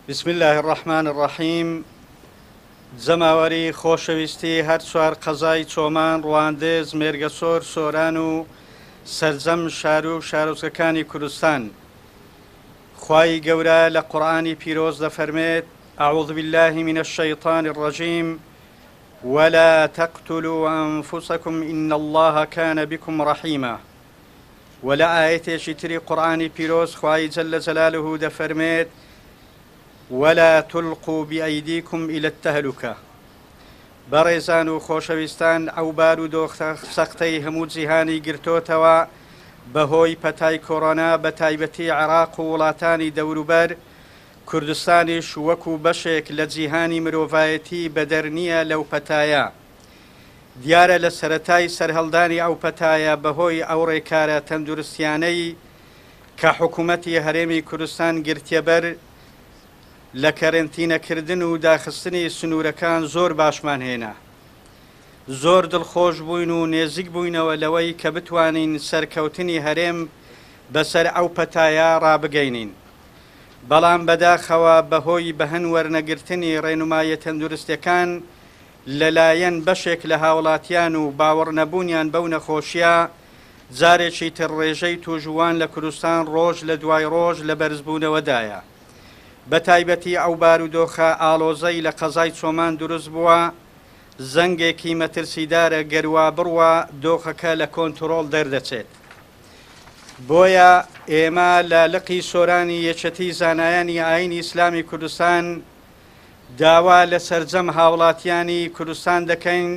بسم الله الرحمن الرحیم. جەماوەری خۆشەویستی هەر چوار قەزای چۆمان، ڕواندز، مێرگەسۆر، سۆران و سەرجەم شار و شارۆچکەکانی کوردستان، خوای گەورە لە قورئانی پیرۆز دەفەرمێت: أعوذ بالله من الشيطان الرجيم ولا تقتلوا أنفسكم إن الله كان بكم رحيما. ولا آية تری قورئانی پیرۆز خوای جل جلاله دەفەرمێت: ولا تلقوا بأيديكم إلى التهلكة. بەڕێزان و خۆشەویستان، ئەو بارودۆخە سەختەی هەموو جیهانی گرتۆتەوە بەهۆی پەتای کۆڕۆنا، بە تایبەتی عێراق و وڵاتانی دەوروبەر، کوردستانیش وەکو بەشێک لە جیهانی مرۆڤایەتی بەدەرنیە لەو پەتایە. دیارە لە سەرەتای سەرهەڵدانی ئەو پەتایە بەهۆی ئەو ڕێکارە تەندروستیانەی کە حکوومەتی هەرێمی کوردستان گرتێبەر لە کەرنتینەکردن و داخستنی سنوورەکان زۆر باشمان هێنا. زۆر دڵخۆش بووین و نێزیک بووینەوە لەوەی کە بتوانین سەرکەوتنی هەرێم بەسەر ئەو پەتایە ڕابگەینین. بەڵام بەداخەوە بەهۆی بەهەن وەرنەگرتنی ڕێنمایە تەندروستیەکان لەلایەن بەشێک لە هاوڵاتیان و باوەڕ نەبوونیان بەو نەخۆشیە، جارێکی تر ڕێژەی تووژوان لە کوردستان ڕۆژ لە دوای ڕۆژ لە بەرزبوونەوەدایە. بە تایبەتی ئەو بارودۆخە ئاڵۆزەی لە قەزای چۆمان دروست بووە، زەنگێکی مەترسیدارە گەروا بڕوە دۆخەکە لە کۆنتڕۆڵ دەردەچێت. بۆیە ئێمە لە لقی سۆرانی یەکێتی زانایانی ئاینی ئیسلامی کوردستان داوا لە سەرجەم هاوڵاتیانی کوردستان دەکەین،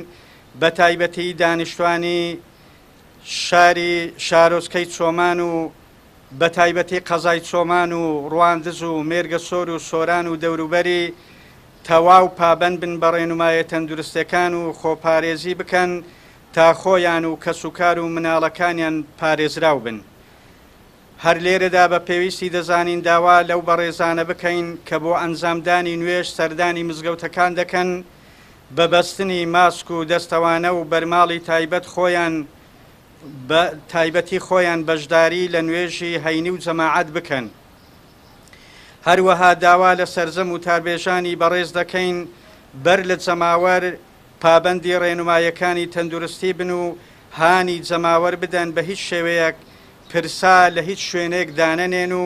بە تایبەتی دانیشتوانی شاری شارۆچکەی چۆمان و بە تایبەتی قەزای چۆمان و ڕواندز و مێرگەسۆر و سۆران و دەوروبەری تەواو پابەند بن بە ڕێنمایە تەندروستیەکان و خۆپارێزی بکەن تا خۆیان و کەسوکار و مناڵەکانیان پارێزراو بن. هەر لێرەدا بە پێویستی دەزانین داوا لەو بەڕێزانە بکەین کە بۆ ئەنجامدانی نوێژ سەردانی مزگەوتەکان دەکەن، بە بەستنی ماسک و دەستەوانە و بەرماڵی تایبەت بە تایبەتی خۆیان بەشداری لە نوێژی هەینی و جەماعەت بکەن. هەروەها داوا لە سەرجەم و تاربێژانی بەڕێز دەکەین بەر لە جەماوەر پابەندی ڕێنمایەکانی تەندروستی بن و هانی جەماوەر بدەن، بە هیچ شێوەیەک پرسا لە هیچ شوێنێک دانەنێن و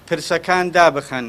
پرسەکان دابخەن.